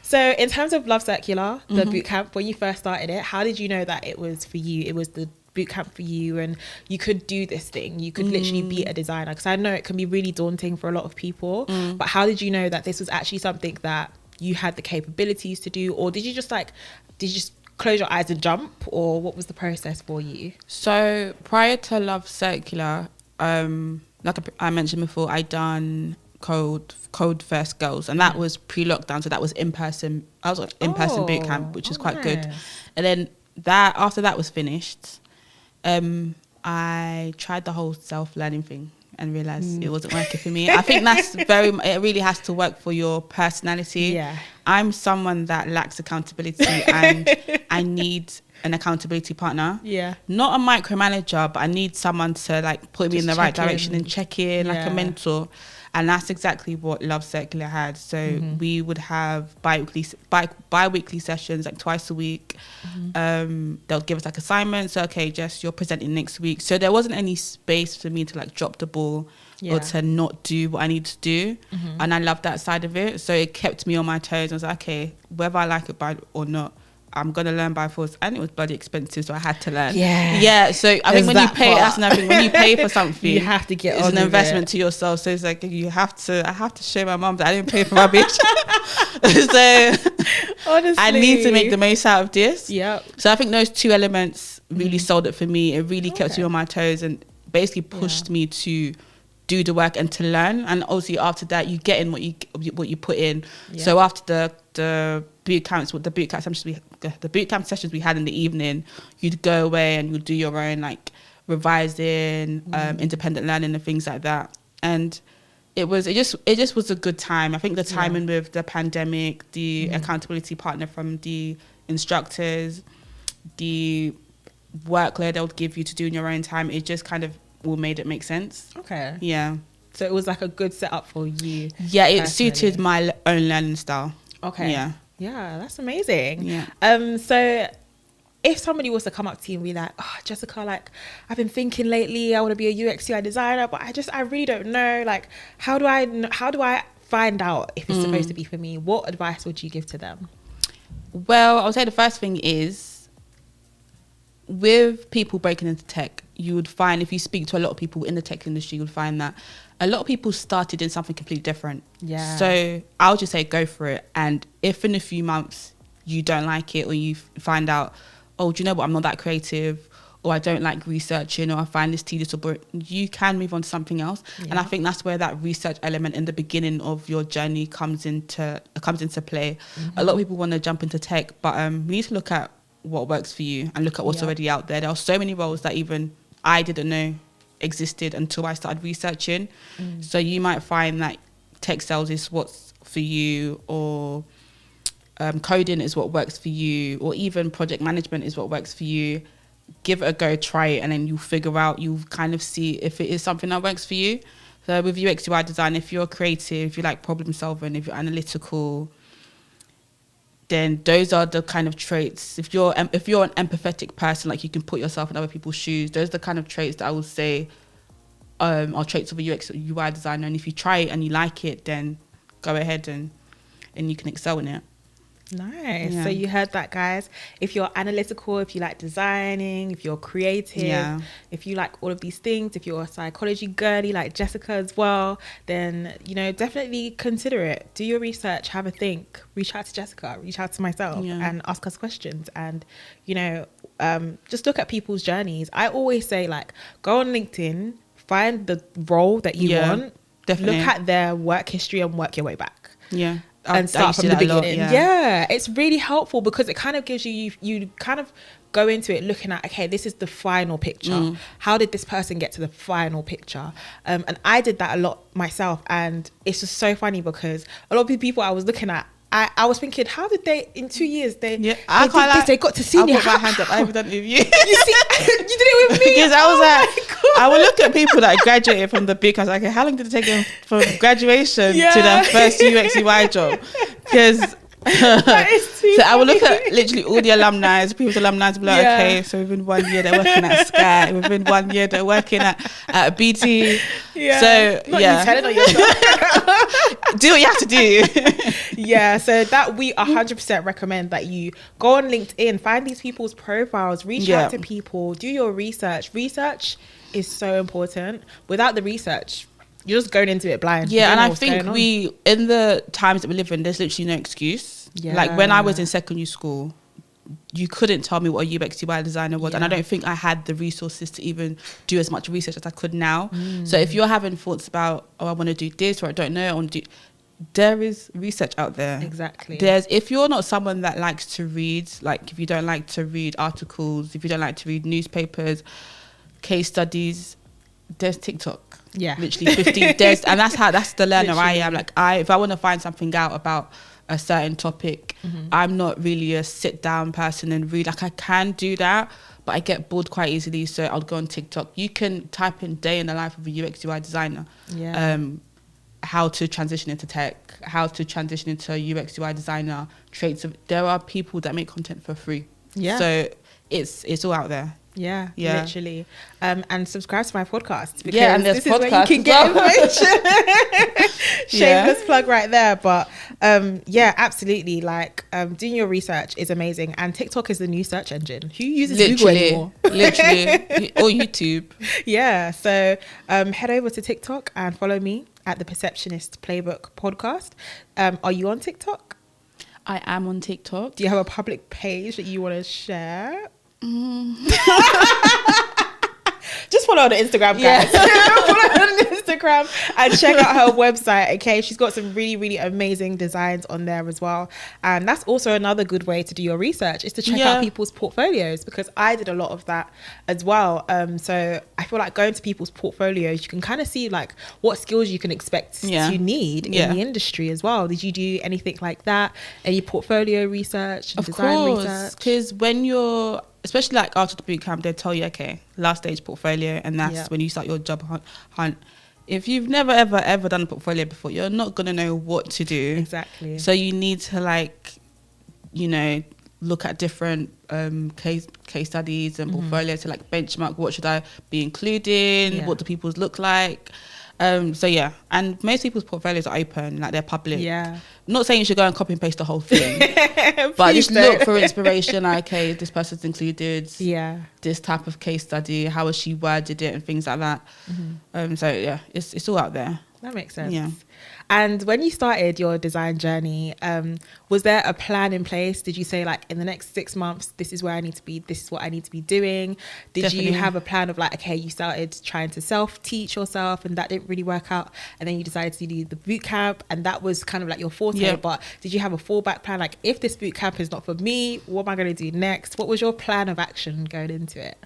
So in terms of Love Circular, the bootcamp, when you first started it, how did you know that it was for you? It was the bootcamp for you and you could do this thing. You could literally be a designer. Because I know it can be really daunting for a lot of people. But how did you know that this was actually something that you had the capabilities to do? Or did you just close your eyes and jump? Or what was the process for you? So prior to Love Circular, like I mentioned before, I done Code First Girls, and that was pre-lockdown, so that was in-person. I was in-person boot camp, which is quite good. And then after that was finished, I tried the whole self-learning thing and realized it wasn't working for me. I think it really has to work for your personality. Yeah. I'm someone that lacks accountability and I need an accountability partner. Yeah. Not a micromanager, but I need someone to like put me in the right direction and check in, like a mentor. And that's exactly what Love Circular had. So we would have bi-weekly sessions, like twice a week. They'll give us like assignments. So, okay, Jess, you're presenting next week. So there wasn't any space for me to like drop the ball or to not do what I need to do. And I love that side of it. So it kept me on my toes. I was like, okay, whether I like it or not, I'm going to learn by force. And it was bloody expensive, so I had to learn. Yeah, so I think when you pay, that's another thing. When you pay for something, you have to get on. It's an investment to yourself. So it's like I have to show my mum that I didn't pay for rubbish. So honestly, I need to make the most out of this. Yeah. So I think those two elements really sold it for me. It really kept me on my toes and basically pushed me to do the work and to learn. And obviously after that, you get in what you put in. Yeah. So after the boot camps, the boot camp sessions we had in the evening, you'd go away and you'd do your own like revising, independent learning and things like that. And it just was a good time. I think the timing with the pandemic, the accountability partner from the instructors, the workload they'll give you to do in your own time, it just kind of all made it make sense. Okay. Yeah. So it was like a good setup for you. Yeah, it suited my own learning style. Okay. Yeah. Yeah, that's amazing. Yeah. So if somebody was to come up to you and be like, oh, Jessica, like I've been thinking lately, I want to be a UXUI designer, but I really don't know. Like, how do I find out if it's supposed to be for me? What advice would you give to them? Well, I would say the first thing is, with people breaking into tech, you would find, if you speak to a lot of people in the tech industry, you would find that a lot of people started in something completely different. Yeah. So I would just say go for it. And if in a few months you don't like it, or you find out, oh, do you know what, I'm not that creative, or I don't like researching, or I find this tedious or boring, you can move on to something else. Yeah. And I think that's where that research element in the beginning of your journey comes into play. A lot of people want to jump into tech, but we need to look at what works for you and look at what's already out there. There are so many roles that even I didn't know existed until I started researching. So you might find that tech sales is what's for you, or coding is what works for you, or even project management is what works for you. Give it a go, try it, and then you figure out, you kind of see if it is something that works for you. So with UXUI design, if you're creative, if you like problem solving, if you're analytical, then those are the kind of traits. If you're an empathetic person, like you can put yourself in other people's shoes, those are the kind of traits that I would say are traits of a UX or UI designer. And if you try it and you like it, then go ahead and you can excel in it. Nice. Yeah. So you heard that, guys. If you're analytical, if you like designing, if you're creative, if you like all of these things, if you're a psychology girly like Jessica as well, then, definitely consider it. Do your research, have a think, reach out to Jessica, reach out to myself and ask us questions. And, just look at people's journeys. I always say, like, go on LinkedIn, find the role that you want, definitely look at their work history and work your way back. Yeah. And start from the beginning. Yeah, it's really helpful because it kind of gives you kind of go into it looking at, okay, this is the final picture. How did this person get to the final picture? And I did that a lot myself, and it's just so funny because a lot of the people I was looking at, I was thinking, how did they in 2 years they got to senior? I'll put my hand up. I haven't done it with you. You did it with me. Because I was like, I would look at people that graduated from the big. I was like, okay, how long did it take them from graduation to their first UX UI job? Because That is too So I will look funny. at literally all the alumni, people's alumni, and be like, okay, so within 1 year they're working at Sky, within 1 year they're working at BT. Yeah. So Not you telling on yourself. do what you have to do. Yeah, so that we 100% recommend that you go on LinkedIn, find these people's profiles, reach out to people, do your research. Research is so important. Without the research, you're just going into it blind. Yeah, and I think in the times that we live in, there's literally no excuse. Yeah. Like when I was in secondary school, you couldn't tell me what a UXUI designer was, and I don't think I had the resources to even do as much research as I could now. So if you're having thoughts about, oh, I want to do this, or I don't know, I want to do, there is research out there. Exactly. If you're not someone that likes to read, like if you don't like to read articles, if you don't like to read newspapers, case studies, there's TikTok. Yeah, literally 15. And that's the learner literally. I am. Like if I want to find something out about a certain topic, I'm not really a sit down person and read. Like I can do that, but I get bored quite easily, so I'll go on TikTok. You can type in day in the life of a UX UI designer. Yeah. How to transition into tech, how to transition into a UX UI designer, traits of, there are people that make content for free. Yeah. So it's all out there. Yeah, literally. And subscribe to my podcast, because and there's this is where you can get information. Shameless plug right there. But yeah, absolutely. Like doing your research is amazing, and TikTok is the new search engine. Who uses Google anymore? Literally, or YouTube. Yeah. So head over to TikTok and follow me at the Perceptionist Playbook podcast. Are you on TikTok? I am on TikTok. Do you have a public page that you want to share? Just follow her on Instagram, guys. Follow her on Instagram and check out her website. Okay, she's got some really, really amazing designs on there as well. And that's also another good way to do your research, is to check out people's portfolios, because I did a lot of that as well. So I feel like going to people's portfolios, you can kind of see like what skills you can expect to need in the industry as well. Did you do anything like that? Any portfolio research, design research? Because when you're, especially like after the bootcamp, they tell you, okay, last stage portfolio, and that's when you start your job hunt. If you've never ever done a portfolio before, you're not gonna know what to do. Exactly. So you need to, like, you know, look at different case studies and portfolios to like benchmark what should I be including, what do people's look like. So yeah, and most people's portfolios are open, like they're public. Yeah. I'm not saying you should go and copy and paste the whole thing, but just look for inspiration. Like, okay, this person's included this type of case study, how has she worded it, and things like that. So yeah, it's all out there. That makes sense. Yeah. And when you started your design journey, was there a plan in place? Did you say, like, in the next 6 months, this is where I need to be, this is what I need to be doing? Did you have a plan of like, okay, you started trying to self-teach yourself and that didn't really work out, and then you decided to do the boot camp and that was kind of like your forte, but did you have a fallback plan? Like, if this boot camp is not for me, what am I going to do next? What was your plan of action going into it?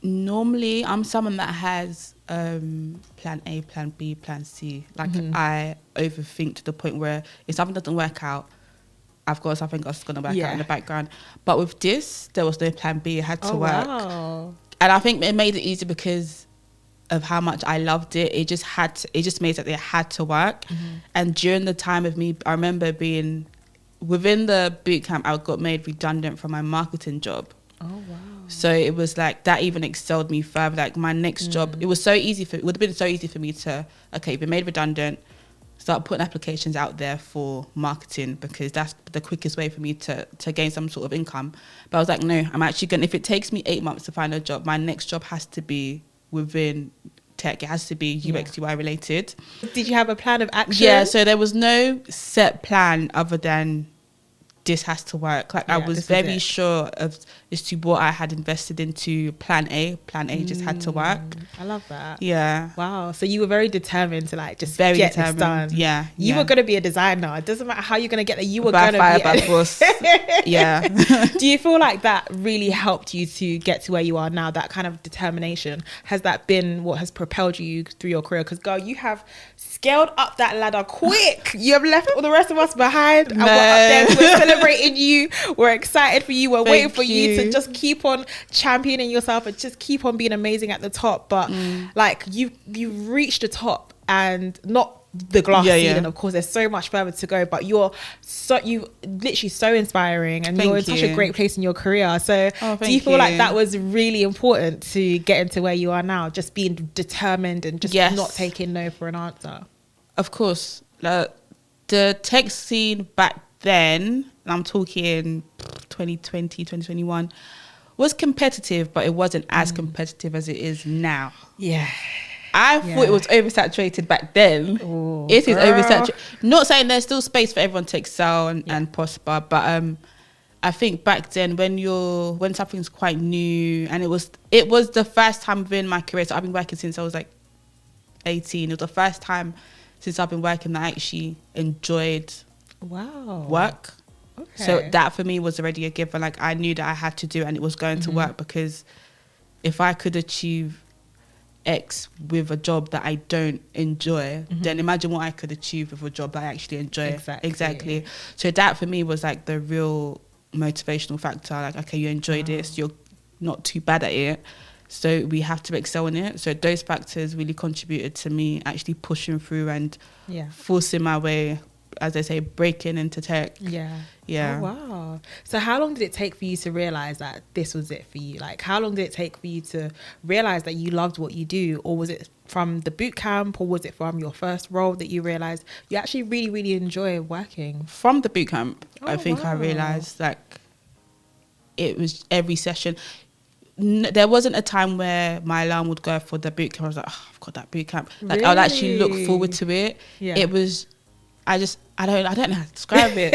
Normally, I'm someone that has plan A, plan B, plan C. Like, I overthink to the point where if something doesn't work out, I've got something else going to work out in the background. But with this, there was no plan B. It had to work. Wow. And I think it made it easy because of how much I loved it. It just made it had to work. And during the time of me, I remember being within the boot camp, I got made redundant from my marketing job. Oh wow. So it was like that even excelled me further. Like my next job, it would have been so easy for me to, okay, be made redundant, start putting applications out there for marketing, because that's the quickest way for me to gain some sort of income. But I was like, no, I'm actually going to, if it takes me 8 months to find a job, my next job has to be within tech. It has to be UX UI related. Did you have a plan of action? Yeah, so there was no set plan other than this has to work. Like, I was very sure as to what I had invested into plan A. Plan A just had to work. I love that. Yeah. Wow. So you were very determined to like just get this done. Yeah. You were going to be a designer. It doesn't matter how you're going to get there. You were going to be by force. Yeah. Do you feel like that really helped you to get to where you are now? That kind of determination, has that been what has propelled you through your career? Because girl, you have scaled up that ladder quick. You have left all the rest of us behind, and we're up there. We're celebrating you. We're excited for you. We're waiting for you to just keep on championing yourself and just keep on being amazing at the top. But like, you reached the top, and not the glass ceiling. Of course, there's so much further to go, but you literally so inspiring, and you're in such a great place in your career. So do you feel like that was really important to get into where you are now, just being determined and just not taking no for an answer? Of course. The tech scene back then, and I'm talking 2020, 2021, was competitive, but it wasn't as competitive as it is now. I thought it was oversaturated back then. Ooh, it is oversaturated. Not saying there's still space for everyone to excel and prosper, but I think back then when something's quite new, and it was the first time within my career. So I've been working since I was like 18. It was the first time since I've been working that I actually enjoyed work. Okay. So that for me was already a given. Like, I knew that I had to do it, and it was going to work, because if I could achieve X with a job that I don't enjoy, then imagine what I could achieve with a job that I actually enjoy. Exactly. So that for me was like the real motivational factor. Like, okay, you enjoy this, you're not too bad at it, so we have to excel in it. So those factors really contributed to me actually pushing through and forcing my way, as they say, breaking into tech. Oh, wow. So how long did it take for you to realize that this was it for you? Like, how long did it take for you to realize that you loved what you do? Or was it from the boot camp, or was it from your first role that you realized you actually really, really enjoy working? From the boot camp, I think I realized, like, it was every session. There wasn't a time where my alarm would go for the boot camp. I was like, oh, I've got that boot camp. Like, I would actually look forward to it. It was, I don't know how to describe it.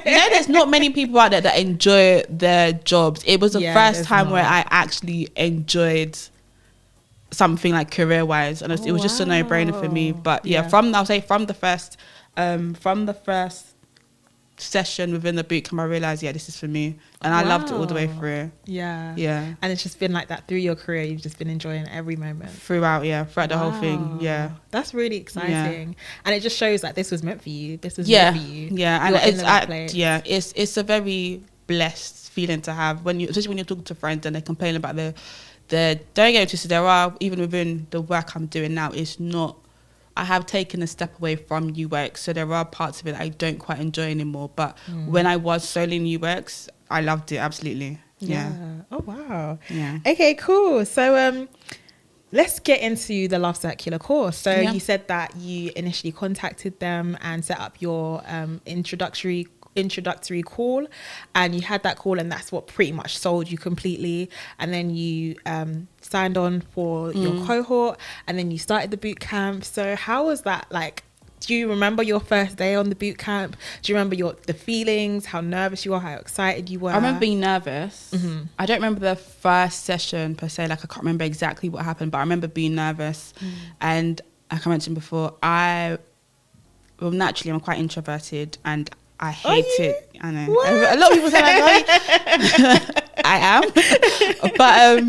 There's not many people out there that enjoy their jobs. It was the first time where I actually enjoyed something, like, career-wise, and it was just a no-brainer for me. But from the first session within the boot camp, I realized, this is for me, and I loved it all the way through. And it's just been like that through your career. You've just been enjoying every moment throughout the whole thing. That's really exciting, and it just shows that this was meant for you. This was meant for you. And it's a very blessed feeling to have, especially when you're talking to friends and they complain about the don't get twisted. There are, even within the work I'm doing now, it's not, I have taken a step away from UX, so there are parts of it I don't quite enjoy anymore. But when I was solely in UX, I loved it, absolutely. Oh, wow. Okay, cool. So let's get into the Love Circular course. So you said that you initially contacted them and set up your introductory call, and you had that call, and that's what pretty much sold you completely. And then you signed on for your cohort, and then you started the boot camp. So how was that like? Do you remember your first day on the boot camp? Do you remember the feelings, how nervous you were, how excited you were? I remember being nervous. I don't remember the first session per se, like I can't remember exactly what happened, but I remember being nervous. And like I mentioned before, naturally I'm quite introverted, and I hate it. I know. What? A lot of people say like, I am. But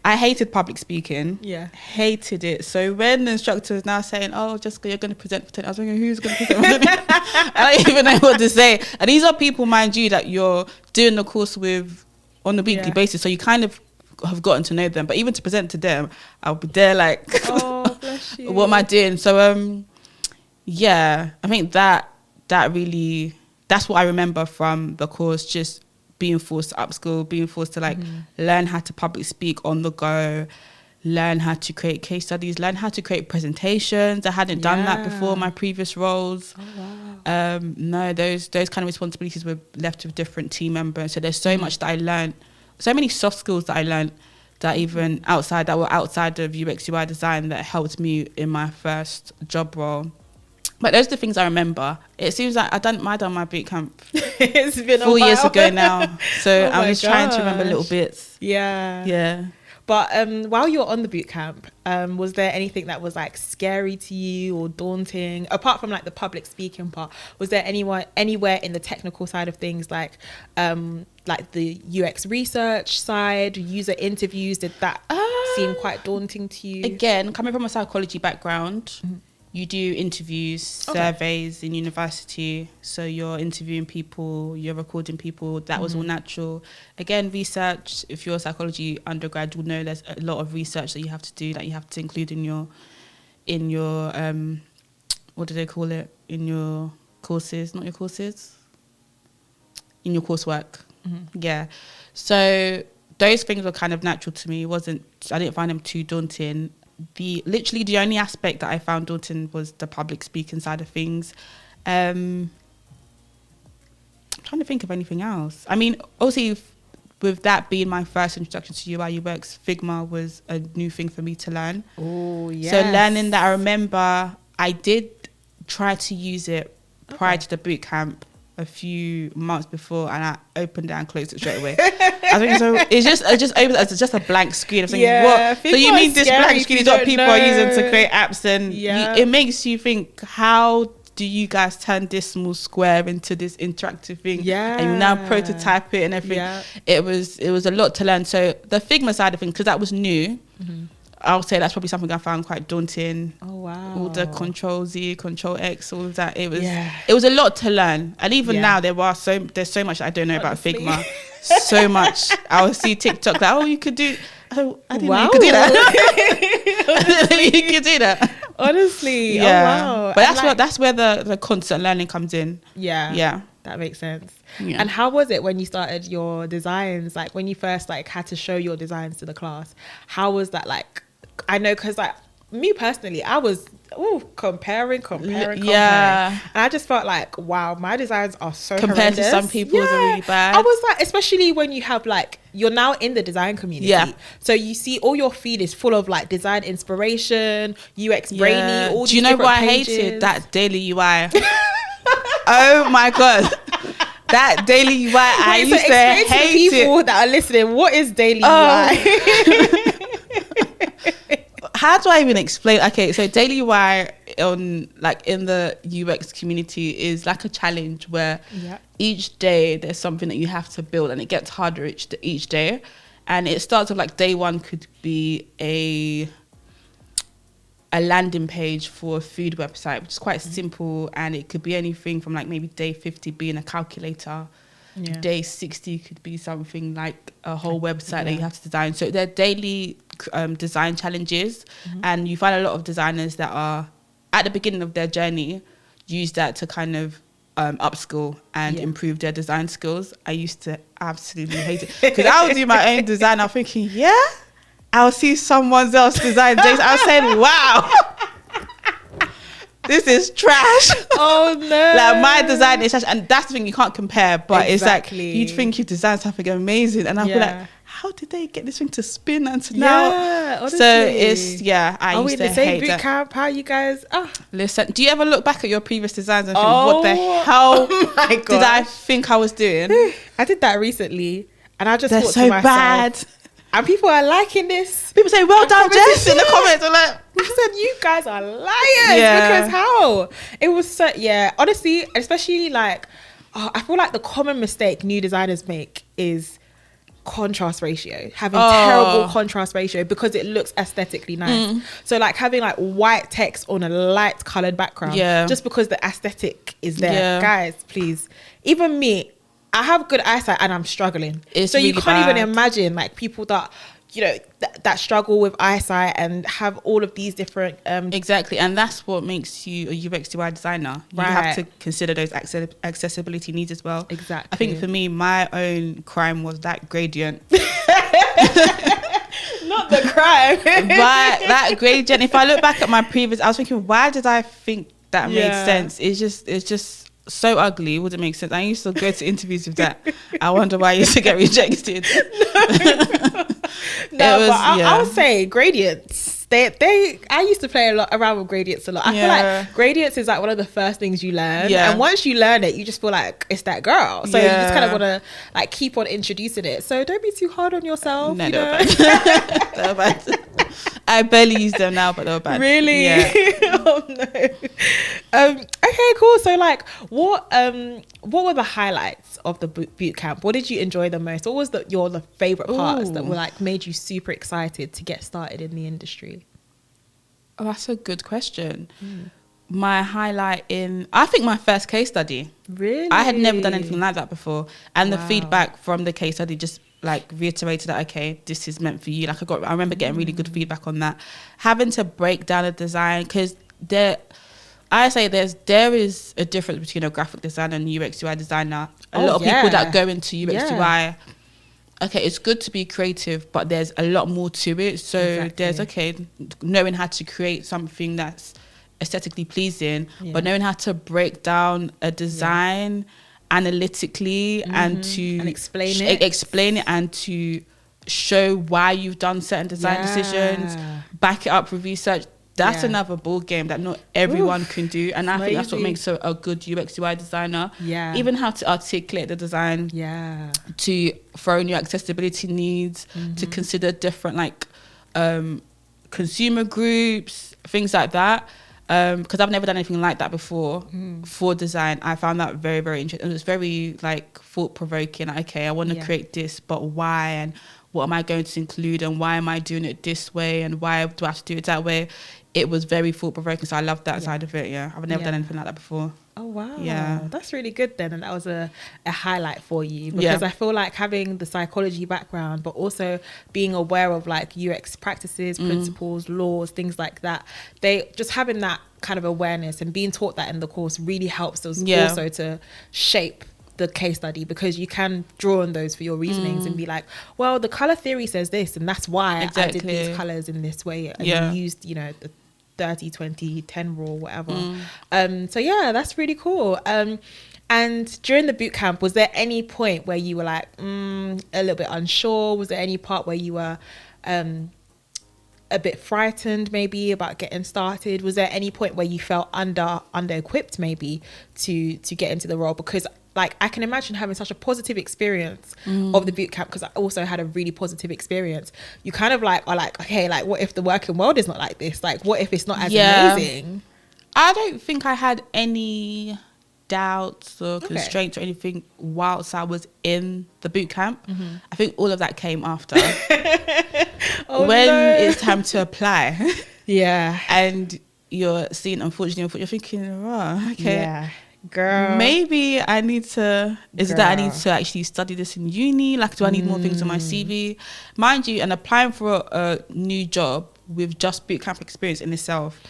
I hated public speaking. Hated it. So when the instructor was now saying, oh, Jessica, you're going to present for 10, I was thinking, who's going to present? I don't even know what to say. And these are people, mind you, that you're doing the course with on a weekly basis. So you kind of have gotten to know them. But even to present to them, I'll be there like, oh, bless you. What am I doing? So, I think that's what I remember from the course, just being forced to upskill, being forced to like learn how to public speak on the go, learn how to create case studies, learn how to create presentations. I hadn't done that before my previous roles. No, those kind of responsibilities were left with different team members. So there's so much that I learned, so many soft skills that I learned that even that were outside of UXUI design that helped me in my first job role. But those are the things I remember. It seems like I done my boot camp it's been 4 years ago now. So I'm just trying to remember little bits. But while you were on the boot camp, was there anything that was like scary to you or daunting, apart from like the public speaking part? Was there anywhere in the technical side of things, like the UX research side, user interviews? Did that seem quite daunting to you? Again, coming from a psychology background, you do interviews, surveys in university. So you're interviewing people, you're recording people. That was all natural. Again, research, if you're a psychology undergrad, you'll know there's a lot of research that you have to do, that you have to include in in your what do they call it, in your courses, not your courses, in your coursework. Yeah, so those things were kind of natural to me. I didn't find them too daunting. Literally the only aspect that I found daunting was the public speaking side of things. I'm trying to think of anything else. I mean, also with that being my first introduction to UI UX, Figma was a new thing for me to learn. Oh, yes. So learning that, I remember I did try to use it prior to the bootcamp a few months before, and I opened it and closed it straight away. I think so. It just opened as just a blank screen. I was thinking, what? So you mean this blank screen is what people are using to create apps? And it makes you think, how do you guys turn this small square into this interactive thing? Yeah. And you now prototype it and everything. Yeah. It was a lot to learn. So the Figma side of things, because that was new, I'll say that's probably something I found quite daunting. Oh wow! All the Control-Z, Control-X, all of that. It was a lot to learn. And even now, there's so much that I don't know about Figma. So much. I'll see TikTok like, oh, you could do. I didn't know you could do that. I didn't know you could do that. Honestly, yeah. Oh wow! But that's where the constant learning comes in. Yeah, yeah, that makes sense. Yeah. And how was it when you started your designs? Like when you first had to show your designs to the class? How was that like? I know, because me personally, I was comparing. Yeah. And I just felt like, wow, my designs are so compared horrendous. to some people's are really bad. I was like, especially when you have you're now in the design community. Yeah. So you see all your feed is full of design inspiration, UX brainy, all these different pages. Do you know what I hated? That daily UI. Oh my God. That daily UI, I used to hate it. People that are listening, what is daily UI? How do I even explain? Okay, so daily UI in the UX community is like a challenge where each day there's something that you have to build, and it gets harder each day. And it starts with day one could be a landing page for a food website, which is quite simple, and it could be anything from maybe day 50 being a calculator. Yeah. Day 60 could be something like a whole website that you have to design. So they're daily design challenges, and you find a lot of designers that are at the beginning of their journey use that to kind of upskill and improve their design skills. I used to absolutely hate it because I would do my own design. I'm thinking, I'll see someone else design days. I was saying, wow, this is trash. Oh no. My design is trash. And that's the thing, you can't compare, but it's you'd think you designed something amazing, and I'll be like, how did they get this thing to spin until now? Honestly. So it's I used to hate that. Bootcamp? How you guys? Listen, do you ever look back at your previous designs and think, what the hell did I think I was doing? I did that recently, and I just thought so to myself, bad. And people are liking this. People say, well done, Jess, in the comments. I'm like, I said, you guys are liars. Because how? It was so, honestly, especially I feel like the common mistake new designers make is contrast ratio, having terrible contrast ratio because it looks aesthetically nice. So having white text on a light colored background, just because the aesthetic is there. Guys, please. Even me, I have good eyesight and I'm struggling. It's so really you can't bad. even imagine people that that struggle with eyesight and have all of these different exactly, and that's what makes you a UX UI designer. You have to consider those accessibility needs as well. Exactly. I think for me, my own crime was that gradient. Not the crime, but that gradient. If I look back at my previous, I was thinking, why did I think that made sense? It's just so ugly. It wouldn't make sense. I used to go to interviews with that. I wonder why I used to get rejected. I would say gradients. I used to play a lot around with gradients a lot. I feel like gradients is one of the first things you learn, and once you learn it, you just feel like it's that girl. So you just kind of want to keep on introducing it. So don't be too hard on yourself. No, they were bad. I barely use them now, but they were bad. Really? Yeah. Oh no. Okay, cool. So what were the highlights of the boot camp? What did you enjoy the most? What was the favorite parts that were made you super excited to get started in the industry? Oh, that's a good question. My highlight I think my first case study. Really? I had never done anything like that before, and the feedback from the case study just like reiterated that, okay, this is meant for you. Like I remember getting really good feedback on that. Having to break down a design, because there is a difference between a graphic designer and UX UI designer. A lot of people that go into UX UI, okay, it's good to be creative, but there's a lot more to it. So there's knowing how to create something that's aesthetically pleasing, but knowing how to break down a design analytically and to explain it and to show why you've done certain design decisions, back it up with research. That's another ball game that not everyone can do, and I think that's what makes a good UX UI designer. Even how to articulate the design, to throw in your accessibility needs, to consider different like consumer groups, things like that. Because I've never done anything like that before for design. I found that very, very interesting. It was very like thought provoking. Okay, I want to create this, but why? And what am I going to include? And why am I doing it this way? And why do I have to do it that way? It was very thought provoking. So I loved that side of it. Yeah, I've never done anything like that before. Oh wow, that's really good then, and that was a highlight for you, because I feel like having the psychology background but also being aware of like UX practices, principles, laws, things like that, they just having that kind of awareness and being taught that in the course really helps us also to shape the case study, because you can draw on those for your reasonings and be like, well, the color theory says this and that's why I did these colors in this way and used, you know, the 30, 20, 10 rule, whatever. So yeah, that's really cool. And during the boot camp, was there any point where you were like a little bit unsure? Was there any part where you were a bit frightened maybe about getting started? Was there any point where you felt under equipped maybe to get into the role? Because like I can imagine having such a positive experience of the boot camp, because I also had a really positive experience. You kind of like are like, okay, like what if the working world is not like this? Like what if it's not as amazing? I don't think I had any doubts or constraints or anything whilst I was in the boot camp. I think all of that came after. When it's time to apply. And you're seeing, unfortunately, you're thinking, oh, okay. Girl, maybe I need to that I need to actually study this in uni? Like, do I need more things on my CV? Mind you, and applying for a new job with just bootcamp experience in itself,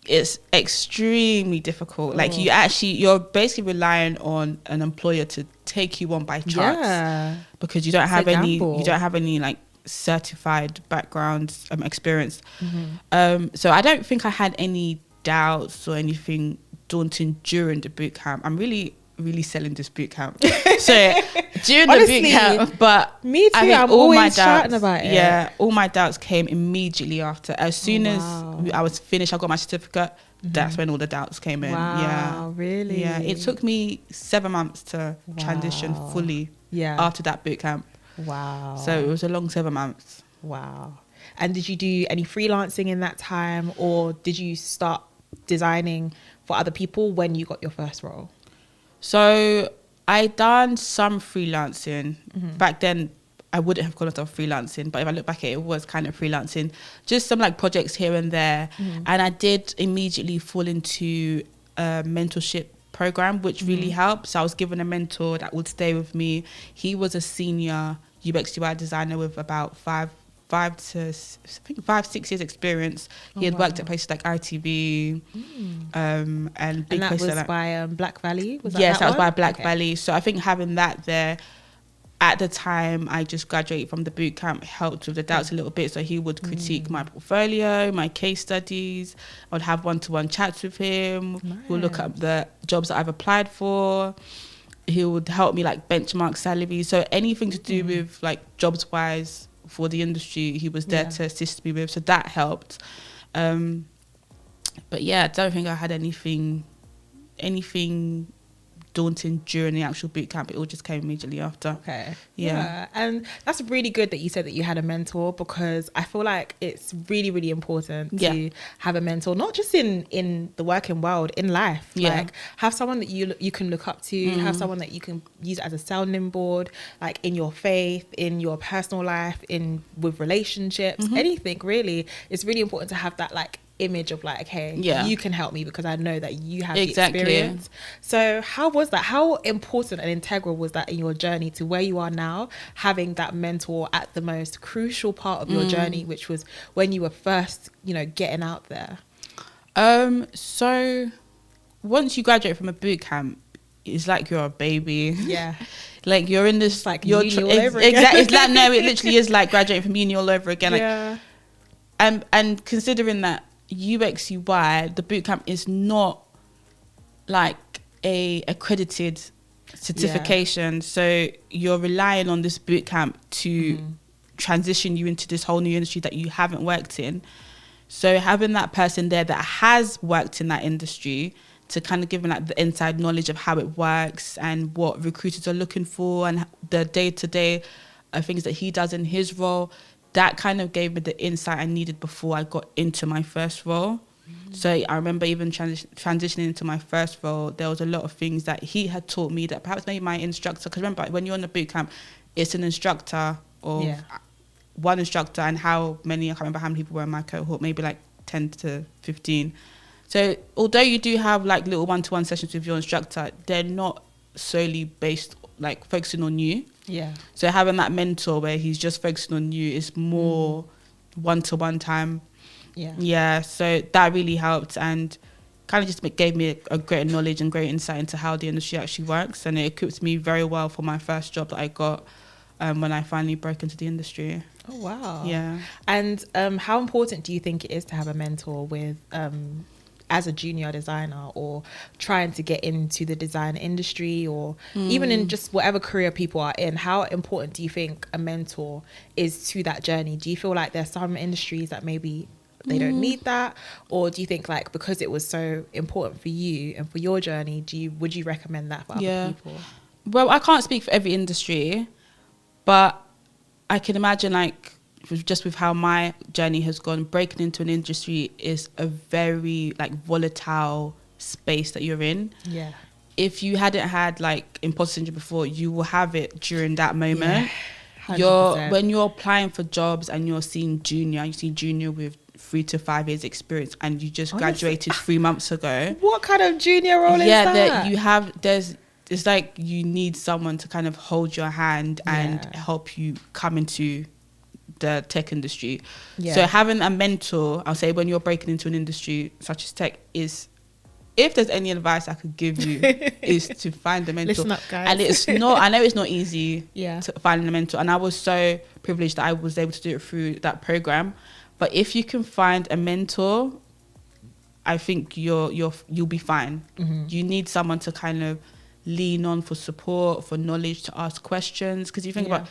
it's extremely difficult. Like you're basically relying on an employer to take you on by chance, because you don't have any like certified background experience. So I don't think I had any doubts or anything daunting during the boot camp. I'm really selling this boot camp. So during the boot camp, but me too. I'm always shouting about it. Yeah, all my doubts came immediately after. As soon as I was finished, I got my certificate. That's when all the doubts came in. Wow, really? Yeah, it took me 7 months to transition fully. After that boot camp. Wow. So it was a long 7 months. Wow. And did you do any freelancing in that time, or did you start designing for other people when you got your first role? So I done some freelancing. Back then I wouldn't have called myself freelancing, but if I look back at it, it was kind of freelancing, just some like projects here and there. And I did immediately fall into a mentorship program, which really helped. So I was given a mentor that would stay with me. He was a senior UX UI designer with about 5-6 years experience. He had worked at places like ITV and big that places was like by Black Valley? That was by Black Valley. So I think having that there, at the time I just graduated from the boot camp, helped with the doubts a little bit. So he would critique my portfolio, my case studies. I would have one-to-one chats with him. We'll look up the jobs that I've applied for. He would help me like benchmark salaries. So anything to do with like jobs wise for the industry, he was there to assist me with. So that helped. But yeah, I don't think I had anything daunting during the actual boot camp. It all just came immediately after. Yeah. And that's really good that you said that you had a mentor, because I feel like it's really, really important to have a mentor, not just in the working world, in life. Like have someone that you can look up to, have someone that you can use as a sounding board, like in your faith, in your personal life, with relationships, anything really. It's really important to have that like image of like, okay, Yeah. you can help me because I know that you have Exactly. the experience. So how was that? How important and integral was that in your journey to where you are now, having that mentor at the most crucial part of your journey, which was when you were first, you know, getting out there? So once you graduate from a boot camp, it's like you're a baby. Yeah. Like you're in this, like you're uni all over again. Exactly. It's like, no, it literally is like graduating from uni all over again. Like, Yeah. And considering that UXUI, the bootcamp is not like a accredited certification, so you're relying on this bootcamp to transition you into this whole new industry that you haven't worked in. So having that person there that has worked in that industry to kind of give them like the inside knowledge of how it works and what recruiters are looking for and the day-to-day things that he does in his role, that kind of gave me the insight I needed before I got into my first role. So I remember even transitioning into my first role, there was a lot of things that he had taught me that perhaps maybe my instructor, because remember when you're on the boot camp, it's an instructor or one instructor, and how many, I can't remember how many people were in my cohort, maybe like 10 to 15. So although you do have like little one-to-one sessions with your instructor, they're not solely based, like focusing on you. Yeah. So having that mentor where he's just focusing on you is more one-to-one time. Yeah. Yeah. So that really helped and kind of just gave me a great knowledge and great insight into how the industry actually works. And it equipped me very well for my first job that I got when I finally broke into the industry. Oh, wow. Yeah. And how important do you think it is to have a mentor with as a junior designer or trying to get into the design industry or even in just whatever career people are in? How important do you think a mentor is to that journey? Do you feel like there's some industries that maybe they don't need that? Or do you think like because it was so important for you and for your journey, would you recommend that for other people? Well, I can't speak for every industry, but I can imagine like just with how my journey has gone, breaking into an industry is a very like volatile space that you're in. Yeah. If you hadn't had like imposter syndrome before, you will have it during that moment. Yeah, when you're applying for jobs and you're seeing junior, you see junior with 3 to 5 years experience and you just graduated 3 months ago. What kind of junior role is that? It's like you need someone to kind of hold your hand and help you come into the tech industry. Yeah. So having a mentor, I'll say when you're breaking into an industry such as tech, is, if there's any advice I could give you, is to find a mentor. Listen up, guys. And it's not, I know it's not easy to find a mentor. And I was so privileged that I was able to do it through that program. But if you can find a mentor, I think you'll be fine. You need someone to kind of lean on for support, for knowledge, to ask questions. Because you think about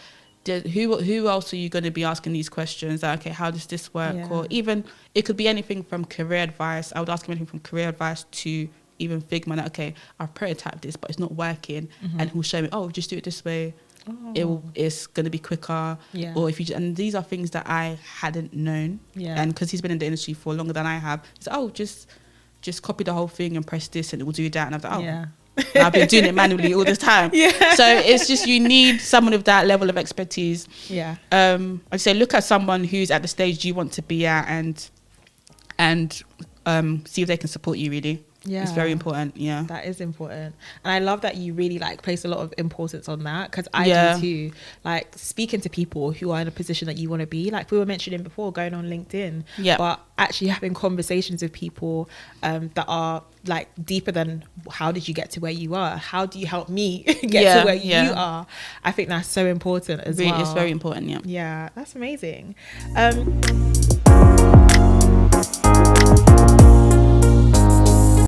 who else are you going to be asking these questions? Like, okay, how does this work? Or even it could be anything from career advice. I would ask him anything from career advice to even Figma. Like, okay, I've prototyped this, but it's not working, and he'll show me, oh, just do it this way. It's going to be quicker. Or if you and these are things that I hadn't known. And because he's been in the industry for longer than I have, he's like, oh, just copy the whole thing and press this and it will do that. And I was like, oh. And I've been doing it manually all this time. So it's just, you need someone with that level of expertise. I'd say look at someone who's at the stage you want to be at and see if they can support you, really. It's very important. That is important. And I love that you really like place a lot of importance on that, because I do too. Like speaking to people who are in a position that you want to be, like we were mentioning before, going on LinkedIn, but actually having conversations with people that are like deeper than how did you get to where you are? How do you help me get to where you are? I think that's so important as well. It's very important. Yeah, that's amazing.